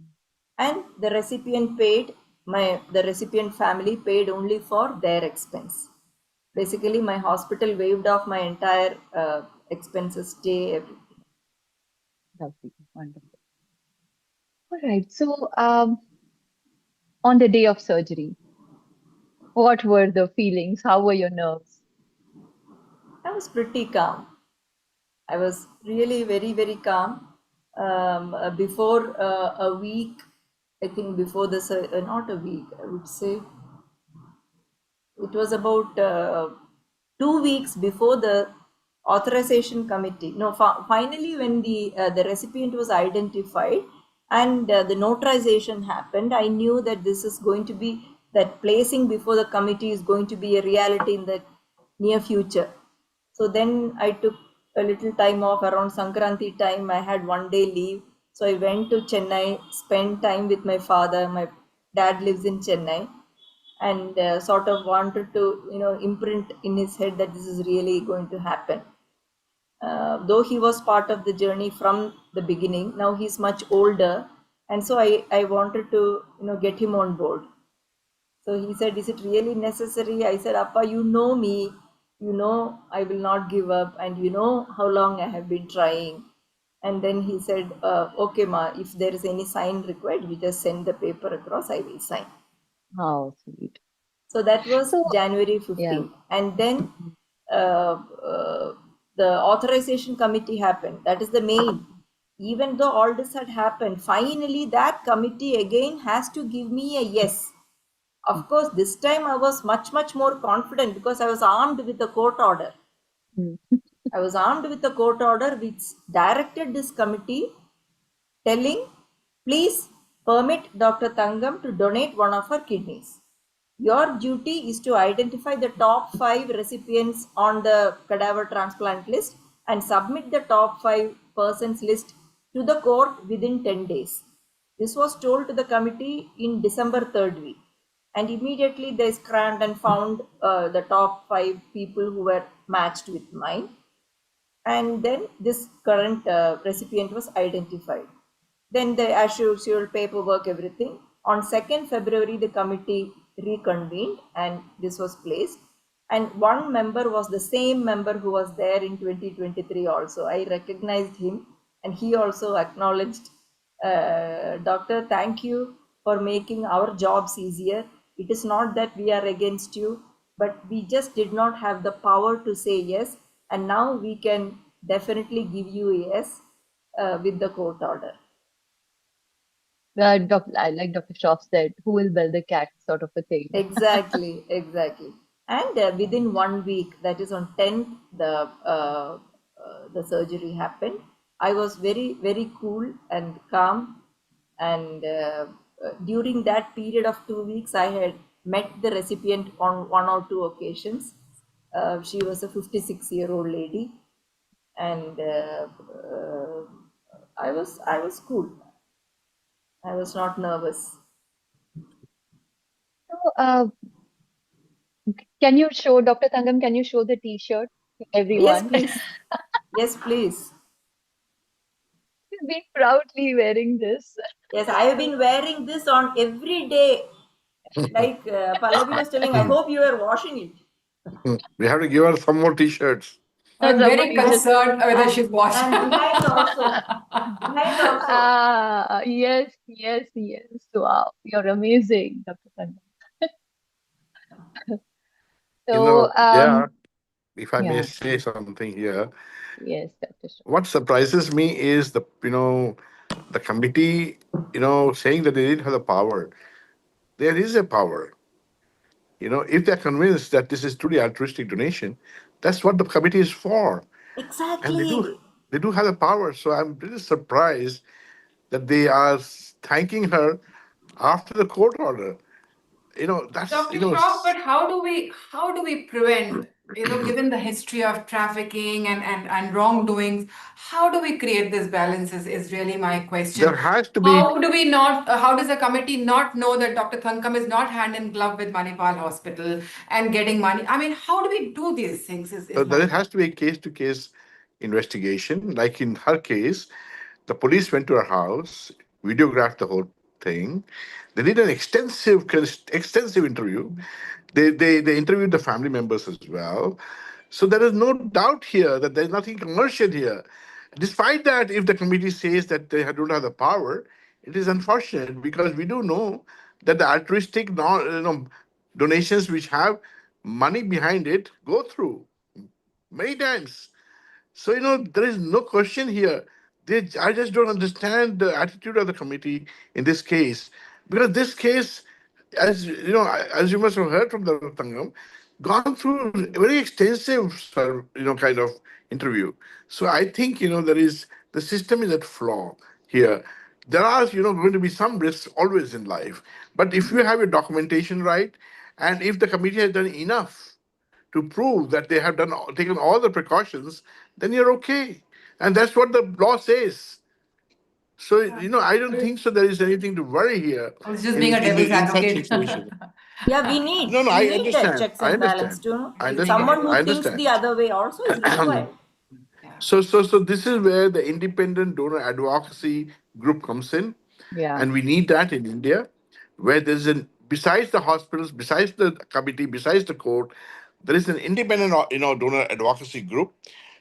and the recipient family paid only for their expense. Basically, my hospital waived off my entire expenses, stay, everything. Lovely, wonderful. All right. So, on the day of surgery, what were the feelings? How were your nerves? I was pretty calm. I was really very, very calm. Before a week, I think before this, not a week, I would say it was about 2 weeks before the authorization committee. No, finally, when the recipient was identified and the notarization happened, I knew that this is going to be that placing before the committee is going to be a reality in the near future. So then I took a little time off around Sankranti time. I had 1 day leave. So I went to Chennai, spent time with my father. My dad lives in Chennai, and sort of wanted to, imprint in his head that this is really going to happen. Though he was part of the journey from the beginning, now he's much older, and so I wanted to, get him on board. So he said, "Is it really necessary?" I said, "Appa, you know me, I will not give up, and you know how long I have been trying." And then he said, "Okay, ma, if there is any sign required, you just send the paper across, I will sign." How sweet. So that was So, January yeah. 15th. And then uh, uh, the authorization committee happened. That is the main. Even though all this had happened, finally that committee again has to give me a yes. Of course, this time I was much, much more confident because I was armed with a court order. Mm. I was armed with a court order which directed this committee telling, please permit Dr. Thankam to donate one of her kidneys. Your duty is to identify the top 5 recipients on the cadaver transplant list and submit the top 5 persons list to the court within 10 days. This was told to the committee in December 3rd week. And immediately they scanned and found the top 5 people who were matched with mine, and then this current recipient was identified. Then the as usual paperwork, everything. On 2nd February, the committee reconvened and this was placed. And one member was the same member who was there in 2023 also. I recognized him and he also acknowledged, Doctor, thank you for making our jobs easier. It is not that we are against you, but we just did not have the power to say yes. And now we can definitely give you a yes with the court order. I like Dr. Shroff said, who will build the cat sort of a thing. Exactly, exactly. And within 1 week, that is on 10th, the surgery happened. I was very, very cool and calm. And during that period of 2 weeks, I had met the recipient on 1 or 2 occasions. She was a 56-year-old lady, and I was cool. I was not nervous. So, can you show, Dr. Thankam, can you show the t-shirt to Yes, everyone? please. Yes, please. You've been proudly wearing this. Yes, I have been wearing this on every day. Like Pallavi was telling, I hope you are washing it. We have to give her some more t-shirts. I'm very Somebody just, concerned whether And she's washed. and behind also. Behind also. yes, yes, yes. Wow, you're amazing, Dr. Thankam. So, Yeah, if I may yeah, say something here, yes, Dr. Shroff. what surprises me is the committee, saying that they didn't have the power. There is a power. If they're convinced that this is truly altruistic donation, that's what the committee is for. And Exactly. they do have the power. So I'm really surprised that they are thanking her after the court order. That's Dr. Shroff, but how do we prevent, given the history of trafficking and wrongdoings, how do we create this balance is really my there question. has to be. How does the committee not know that Dr. Thankam is not hand in glove with Manipal Hospital and getting money? I mean, how do we do these things is my There question. has to be a case to case investigation. Like in her case, the police went to her house, videographed the whole thing. They did an extensive interview. They interviewed the family members as well. So there is no doubt here that there's nothing commercial here. Despite that, if the committee says that they don't have the power, it is unfortunate because we do know that the altruistic donations which have money behind it go through many times. So, there is no question here. I just don't understand the attitude of the committee in this case. Because this case, as you must have heard from the Tangam, gone through a very extensive, kind of interview. So I think, the system is at flaw here. There are, going to be some risks always in life. But if you have your documentation right, and if the committee has done enough to prove that they have taken all the precautions, then you're okay. And that's what the law says. So, I don't think so there is anything to worry here I was just being in a devil's in such advocate. situation. Yeah, No, no, we I need that understand. checks I and balance understand. too. I We need Someone it. understand. I who thinks the understand. other way also is required. Yeah. So this is where the independent donor advocacy group comes in, Yeah. and we need that in India, where there's besides the hospitals, besides the committee, besides the court, there is an independent, donor advocacy group,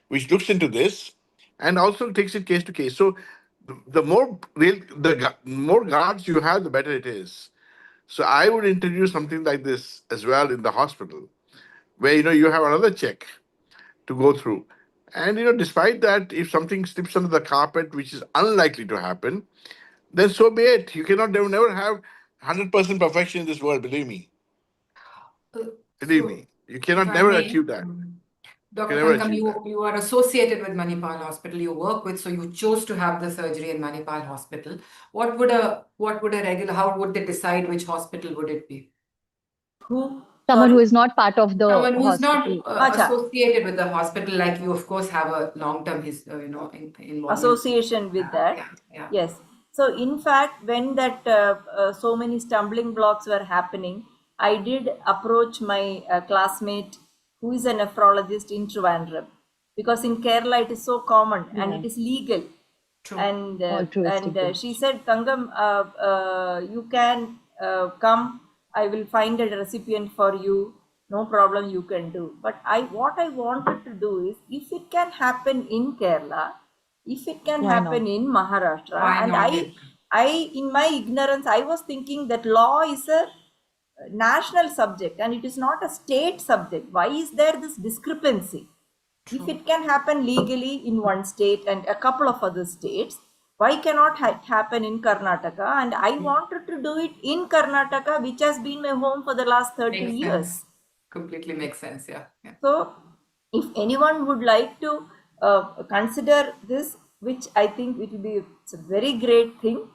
which looks into this, and also takes it case to case. So the more guards you have, the better it is. So I would introduce something like this as well in the hospital, where you have another check to go through. And despite that, if something slips under the carpet, which is unlikely to happen, then so be it. You cannot never have 100% perfection in this world. Believe me. Uh, Believe So, me. You if cannot I never may, achieve that. You can Dr. never Thankam, achieve that. you are associated with Manipal Hospital. You work with, so you chose to have the surgery in Manipal Hospital. What would a regular? How would they decide which hospital would it be? Who? Someone who Sorry? is not part of the Someone who's not hospital. Acha. associated with the hospital, like you, of course, have a long-term involvement. Association with that. Yeah, yeah. Yes. So, in fact, when that so many stumbling blocks were happening, I did approach my classmate who is a nephrologist in Trivandrum, because in Kerala it is so common and Yeah. it is legal. True. And Altruistic she said, Tangam, you can come. I will find a recipient for you. No problem, you can do. But what I wanted to do is, if it can happen in Kerala, if it can Why not? happen in Maharashtra, Why and not? I in my ignorance, I was thinking that law is a national subject and it is not a state subject. Why is there this discrepancy? If True. it can happen legally in one state and a couple of other states, why cannot it happen in Karnataka? And I wanted to do it in Karnataka, which has been my home for the last 30 Makes years. sense. Completely makes sense. Yeah. Yeah. So, if anyone would like to consider this, which I think it will be, it's a very great thing.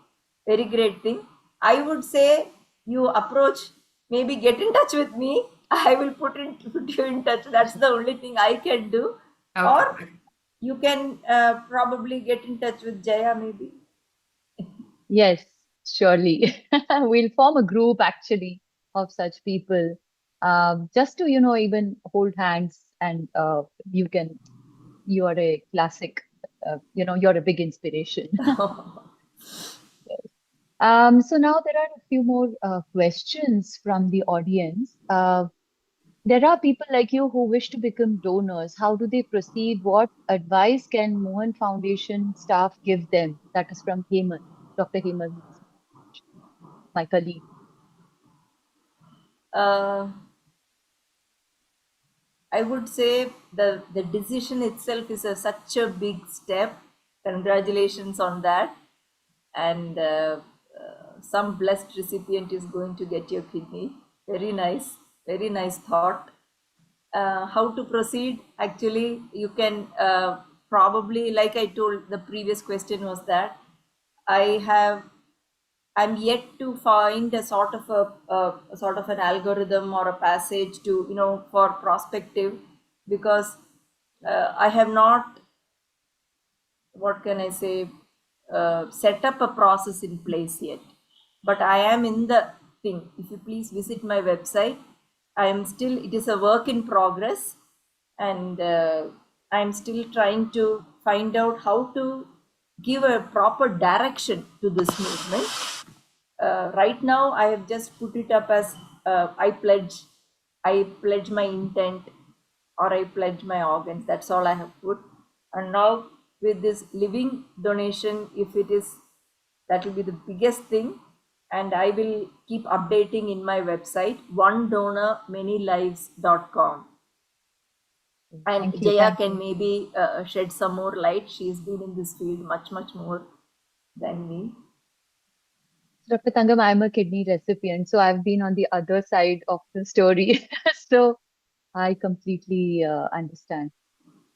I would say you approach, maybe get in touch with me. I will put you in touch. That's the only thing I can do. Or Okay. you can probably get in touch with Jaya, maybe. Yes, surely. We'll form a group actually of such people, just to, even hold hands and you are a classic, you're a big inspiration. So now there are a few more questions from the audience. There are people like you who wish to become donors. How do they proceed? What advice can Mohan Foundation staff give them? That is from Hemant, Dr. Hemant, my colleague. uh, I would say the decision itself is such a big step. Congratulations on that. And some blessed recipient is going to get your kidney. Very nice thought. How to proceed? Actually, you can probably, like I told, the previous question was that I have I'm yet to find a sort of an algorithm or a passage to, for prospective, because I have not, what can I say, set up a process in place yet. But I am in the thing. If you please visit my website, it is a work in progress, and I'm still trying to find out how to give a proper direction to this movement. Right now, I have just put it up as I pledge my intent, or I pledge my organs. That's all I have put. And now with this living donation, if it is That will be the biggest thing. And I will keep updating in my website, onedonormanylives.com. And Thank you. Jaya Thank can you. maybe shed some more light. She's been in this field much, much more than me. Dr. Thankam, I'm a kidney recipient, so I've been on the other side of the story. So I completely understand.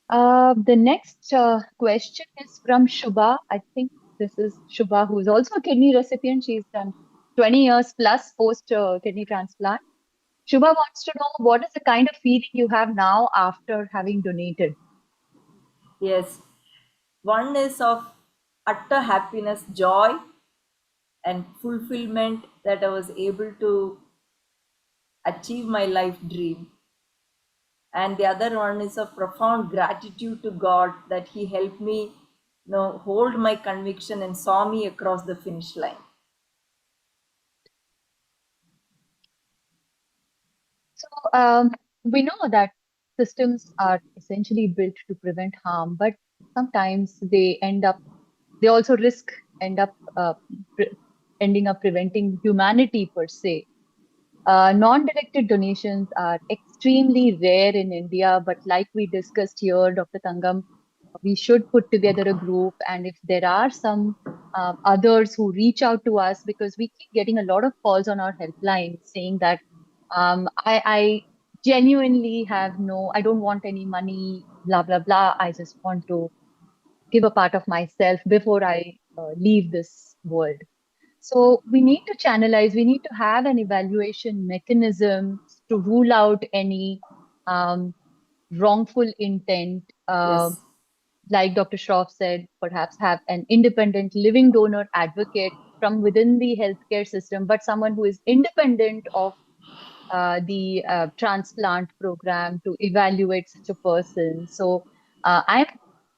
The next question is from Shubha. I think this is Shubha, who is also a kidney recipient. She's done 20 years plus post kidney transplant. Shubha wants to know what is the kind of feeling you have now after having donated? Yes. One is of utter happiness, joy, and fulfillment that I was able to achieve my life dream. And the other one is of profound gratitude to God that He helped me, hold my conviction and saw me across the finish line. So we know that systems are essentially built to prevent harm, but sometimes they also risk end up pre ending up preventing humanity per se. Non-directed donations are extremely rare in India, but like we discussed here, Dr. Tangam, we should put together a group. And if there are some others who reach out to us, because we keep getting a lot of calls on our helpline saying that I genuinely I don't want any money, blah, blah, blah. I just want to give a part of myself before I leave this world. So we need to channelize, we need to have an evaluation mechanism to rule out any um, wrongful intent. Yes, Like Dr. Shroff said, perhaps have an independent living donor advocate from within the healthcare system, but someone who is independent of the transplant program to evaluate such a person. So I'm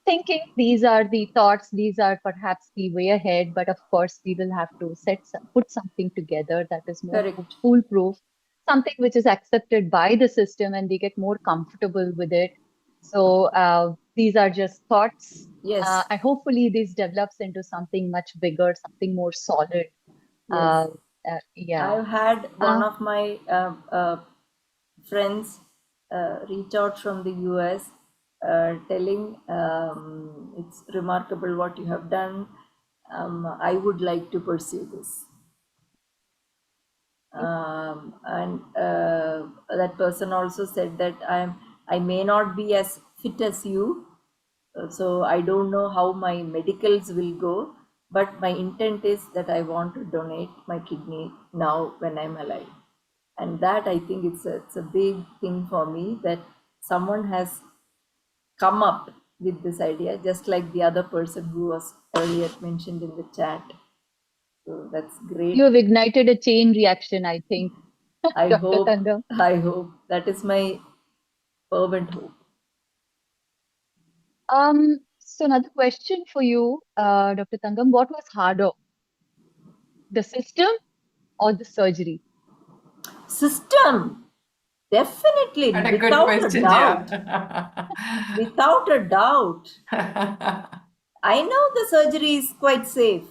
thinking these are the thoughts, these are perhaps the way ahead, but of course we will have to put something together that is more correct. foolproof, something which is accepted by the system and they get more comfortable with it. So these are just thoughts, Yes, and hopefully this develops into something much bigger, something more solid. yes. Uh, yeah. I've had one Uh, of my friends reach out from the US telling it's remarkable what you have done. I would like to pursue this. And that person also said that I may not be as fit as you, so I don't know how my medicals will go, but my intent is that I want to donate my kidney now when I'm alive. And that, I think it's a big thing for me that someone has come up with this idea, just like the other person who was earlier mentioned in the chat. So that's You great. have ignited a chain reaction, I think, I Dr. hope, Tangam. I hope that is my fervent hope. So another question for you, Dr. Tangam, what was harder, the system or the surgery? System, definitely, What a good without a question, Jaya. doubt, without a doubt. I know the surgery is quite safe.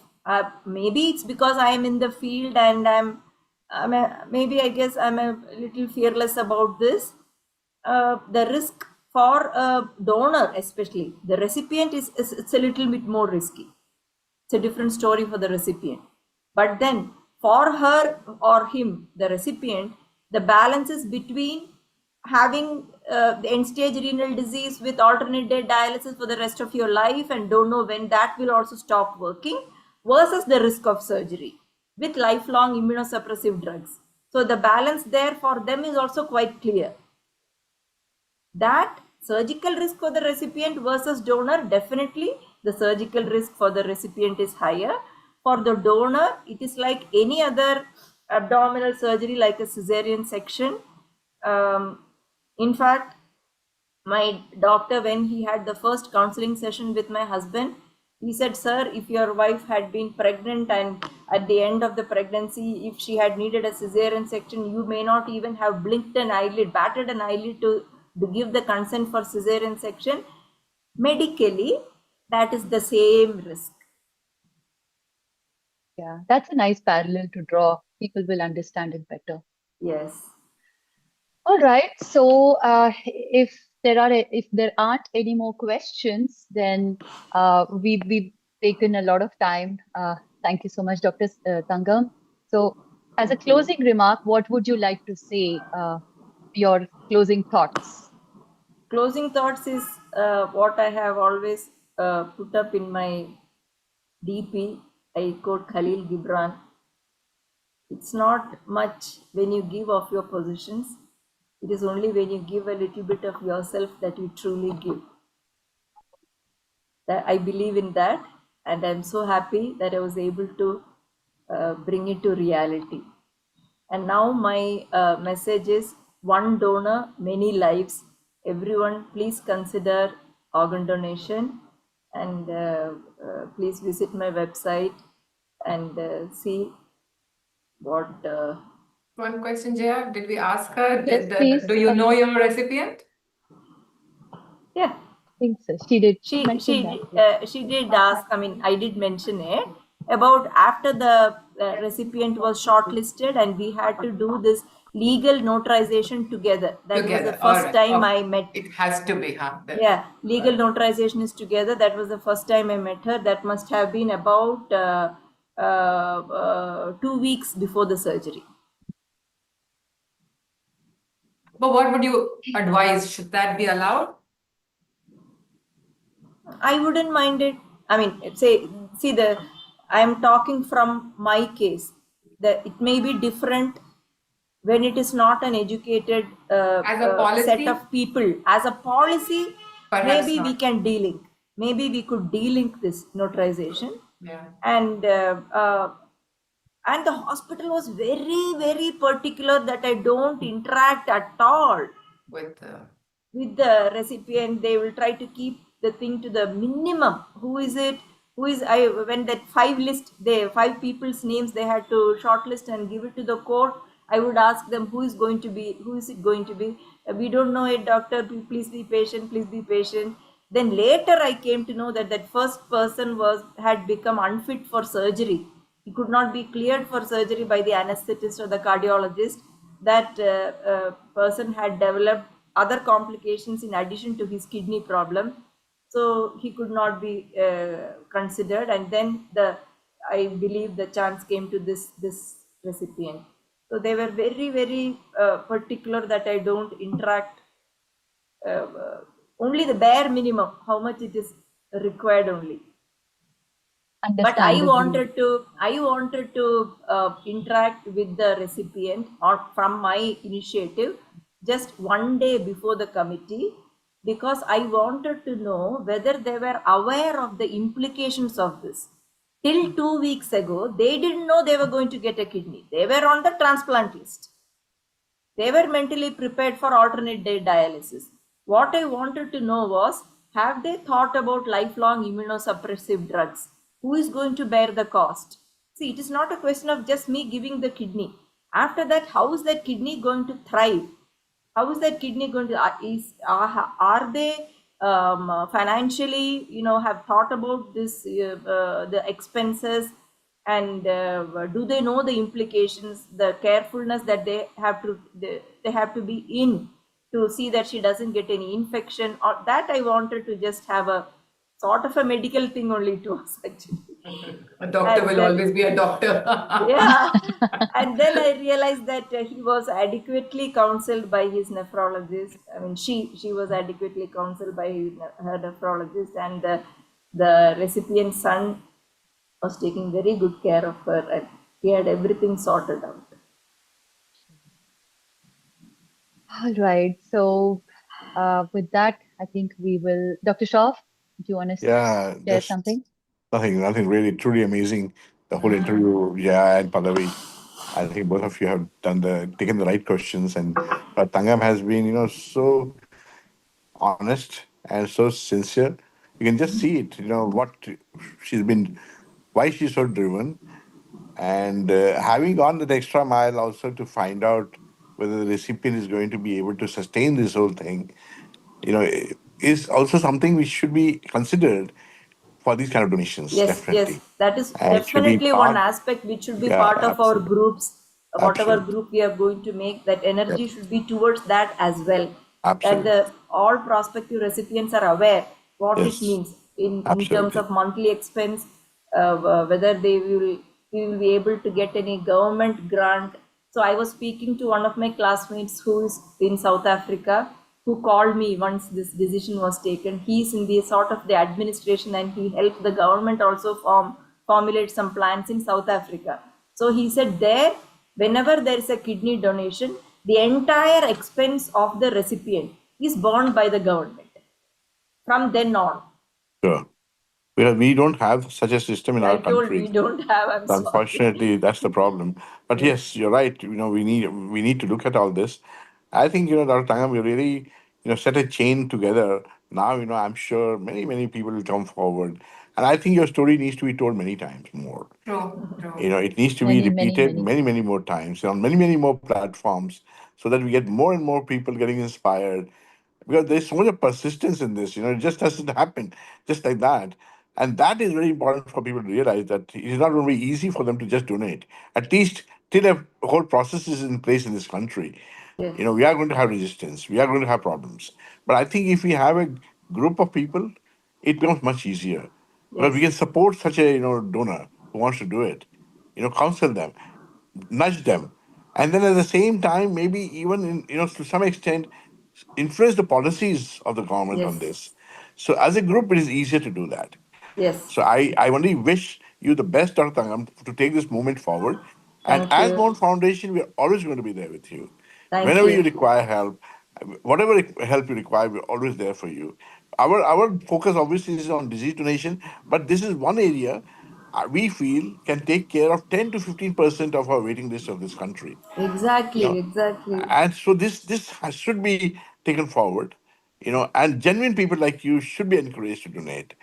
Maybe it's because I am in the field and maybe I guess I'm a little fearless about this. The risk for a donor, especially the recipient, is it's a little bit more risky. It's a different story for the recipient. But then for her or him, the recipient, the balance is between having the end stage renal disease with alternate day dialysis for the rest of your life and don't know when that will also stop working versus the risk of surgery with lifelong immunosuppressive drugs. So the balance there for them is also quite clear. That surgical risk for the recipient versus donor, definitely the surgical risk for the recipient is higher. For the donor, it is like any other abdominal surgery, like a cesarean section. In fact, my doctor, when he had the first counseling session with my husband, he said, sir, if your wife had been pregnant and at the end of the pregnancy, if she had needed a cesarean section, you may not even have blinked an eyelid, batted an eyelid to give the consent for cesarean section. Medically, that is the same risk. Yeah, that's a nice parallel to draw. People will understand it better. Yes. All right. So, if there aren't any more questions, then we've taken a lot of time. Thank you so much, Dr. Tangam. So, as a Thank you. closing remark, what would you like to say? Your closing thoughts. Closing thoughts is what I have always put up in my DP. I quote Khalil Gibran. It's not much when you give of your possessions. It is only when you give a little bit of yourself that you truly give. That I believe in that, and I'm so happy that I was able to bring it to reality. And now my message is one donor, many lives. Everyone, please consider organ donation, and please visit my website and see what. One question, Jaya. Did we ask her, Yes, please. do you know your recipient? Yeah, Think so. She did she she mention that. Yes. she did ask. I mean, I did mention it about after the recipient was shortlisted, and we had to do this legal notarization together. That was the Together. All first right. time I Okay. met. It has to be, huh? Yeah, legal Right. notarization is together. That was the first time I met her. That must have been about 2 weeks before the surgery. But what would you advise? Should that be allowed? I wouldn't mind it. I mean, see the. I am talking from my case. That it may be different when it is not an educated As a set policy? of people. As a policy, Perhaps maybe we not. can delink. Maybe we could delink this notarization, Yeah. and the hospital was very particular that I don't interact at all With with the recipient. They will try to keep the thing to the minimum. Who is it? Who is I? When that five people's names they had to shortlist and give it to the court, I would ask them, who is it going to be? We don't know it, doctor. Please be patient, please be patient. Then later I came to know that that first person had become unfit for surgery. He could not be cleared for surgery by the anesthetist or the cardiologist. That person had developed other complications in addition to his kidney problem, so he could not be considered. And then I believe the chance came to this recipient. So they were very particular that I don't interact, only the bare minimum, how much it is required only. But Understandably. I wanted to interact with the recipient or from my initiative just one day before the committee, because I wanted to know whether they were aware of the implications of this. Till 2 weeks ago they didn't know they were going to get a kidney. They were on the transplant list. They were mentally prepared for alternate day dialysis. What I wanted to know was, have they thought about lifelong immunosuppressive drugs? Who is going to bear the cost? See, it is not a question of just me giving the kidney. After that, how is that kidney going to thrive? How is that kidney going to are they financially, have thought about this, the expenses, and do they know the implications, the carefulness that they have to be in to see that she doesn't get any infection? Or that I wanted to just have a sort of a medical thing only to us actually. a doctor And will then, always be a doctor. yeah, and then I realized that he was adequately counseled by his nephrologist. I mean, she was adequately counseled by her nephrologist, and the recipient's son was taking very good care of her, and he had everything sorted out. All right. So, with that, I think we will. Dr. Shroff, do you want to Yeah, share just something? nothing really, truly amazing. The whole interview, yeah, and Pallavi. I think both of you have taken the right questions, and Tangam has been, so honest and so sincere. You can just see it, what she's been, why she's so driven, and having gone that extra mile also to find out whether the recipient is going to be able to sustain this whole thing, is also something which should be considered for these kind of donations, Yes, yes, definitely. that is And it should be definitely one part, aspect which should be yeah, part of our absolutely. groups, whatever Absolutely. group we are going to make, that Yep. energy should be towards that as well. That Absolutely. the all prospective recipients are aware what it Yes. means in terms Absolutely. of monthly expense, whether we will be able to get any government grant. So I was speaking to one of my classmates who is in South Africa, who called me once this decision was taken. He's in the sort of the administration, and he helped the government also formulate some plans in South Africa. So he said there, whenever there is a kidney donation, the entire expense of the recipient is borne by the government from then on. Sure. We don't have such a system in I our told we country. don't have, I'm sorry. Unfortunately, that's the problem. But Yes, yes, you're right. We need to look at all this. I think Dr. Tangam, we really set a chain together. Now I'm sure many people will come forward, and I think your story needs to be told many times more. True, true. It needs to be Many, many, repeated many many more times on many more platforms, so that we get more and more people getting inspired, because there's so much of persistence in this. It just doesn't happen just like that. And that is very important for people to realize, that it is not going to be easy for them to just donate, at least till a whole process is in place in this country. yes, We are going to have resistance, we are going to have problems. But I think if we have a group of people, it becomes much easier, because we yes, can support such a donor who wants to do it, counsel them, nudge them, and then at the same time, maybe even to some extent, influence the policies of the government yes, on this. So as a group, it is easier to do that. yes. So I only wish you the best, Dr. Tangam, to take this movement forward. And Thank as you. Mohan Foundation, we are always going to be there with you. Thank Whenever you. you require help, whatever help you require, we're always there for you. Our focus obviously is on disease donation, but this is one area we feel can take care of 10 to 15% of our waiting list of this country. you Exactly, know exactly. and so this should be taken forward. And genuine people like you should be encouraged to donate,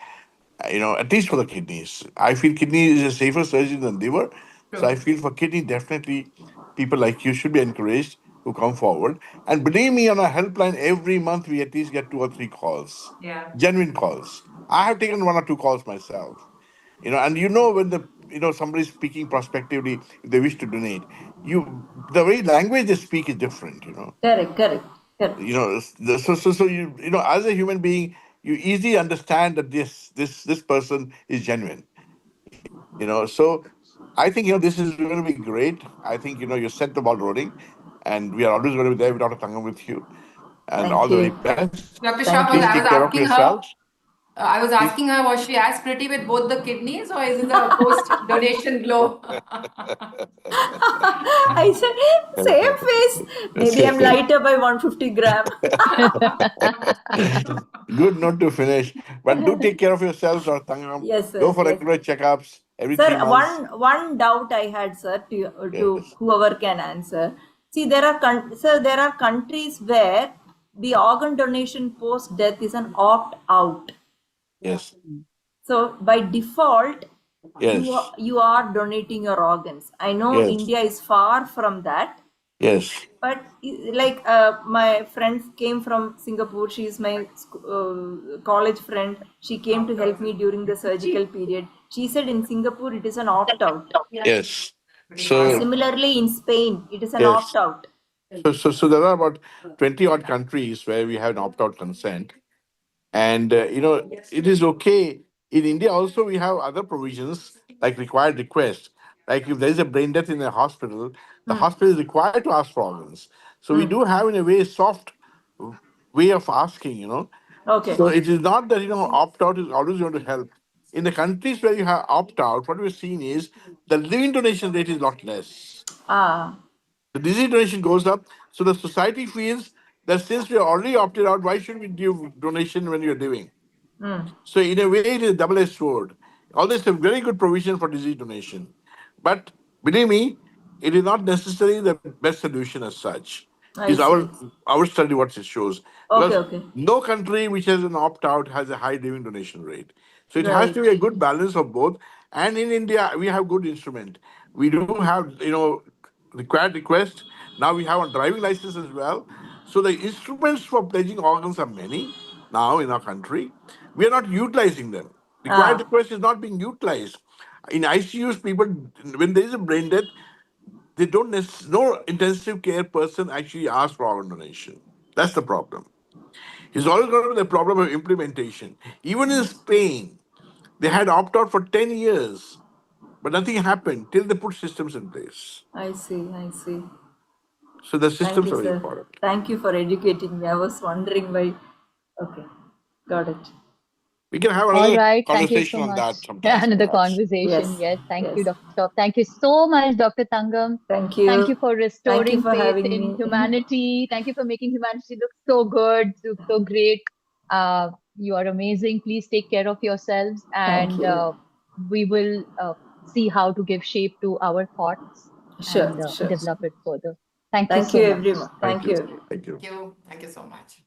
at least for the kidneys. I feel kidney is a safer surgery than liver. So I True. feel for kidney, definitely people like you should be encouraged to come forward. And believe me, on our helpline every month we at least get 2 or 3 calls, Yeah. genuine calls. I have taken 1 or 2 calls myself. And when somebody's speaking prospectively, if they wish to donate, the very language they speak is different. Correct, correct, correct. So as a human being, you easily understand that this person is genuine. So I think this is going to be great. I think you set the ball rolling, and we are always going to be there with Dr. Tangam with you, and all Thank the very you. best. Dr. Please Shah, Thank was take you. I care was of asking yourselves. her, I was Please. asking her, was she as pretty with both the kidneys, or is it the post-donation glow? I said, same face. Maybe I'm lighter by 150 gram. Good note to finish. But do take care of yourselves, or Tangam. Yes, Go sir. for Yes. regular checkups every Sir, 3 months. one doubt I had, sir, to Yes. whoever can answer. See, sir, there are countries where the organ donation post death is an opt out. Yes. So by default, Yes. you are donating your organs. I know Yes. India is far from that, Yes. but like my friend came from Singapore. She is my college friend. She came to help me during the surgical period. She said in Singapore it is an opt out. Yes. So Similarly, in Spain it is an opt yes. out. So there are about 20 odd countries where we have an opt-out consent. And it is okay. In India also we have other provisions like required request. Like if there is a brain death in a hospital, the Hmm. hospital is required to ask for organs. So we Hmm. do have in a way soft way of asking. Okay. So it is not that opt out is always going to help. In the countries where you have opt out, what we've seen is the living donation rate is a lot less. Ah. The disease donation goes up. So the society feels that since we are already opted out, why should we give donation when you're living? Hmm. So in a way, it is a double-edged sword. Although it's a very good provision for disease donation, but believe me, it is not necessarily the best solution as such. Is I see. our study what it shows, Okay. because Okay. no country which has an opt-out has a high living donation rate. So it has to Right. be a good balance of both. And in India, we have good instrument. We do have required request. Now we have a driving license as well. So the instruments for pledging organs are many now in our country. We are not utilizing them. Required Ah, request is not being utilized. In ICUs, people, when there is a brain death, they don't no intensive care person actually asks for organ donation. That's the problem. It's always going to be the problem of implementation. Even in Spain, they had opt out for 10 years, but nothing happened till they put systems in place. I see, I see. So the Thank systems you, are very sir. important. Thank you for educating me. I was wondering why. Okay, got it. We can have All another right. Thank you conversation so on much. that sometimes, Another perhaps. conversation. Yes, Yes. Thank you, yes. Dr. Shop. Thank you so much, Dr. Tangam. Thank Thank you. you for Thank you restoring for faith having in me. humanity. Thank you for making humanity look so good, look so great. You are amazing. Please take care of yourselves, Thank and you. we will see how to give shape to our thoughts Sure, and sure. develop it further. Thank you Thank you, so much. everyone. Thank Thank you, you. everyone. Thank you. Thank you. Thank you so much.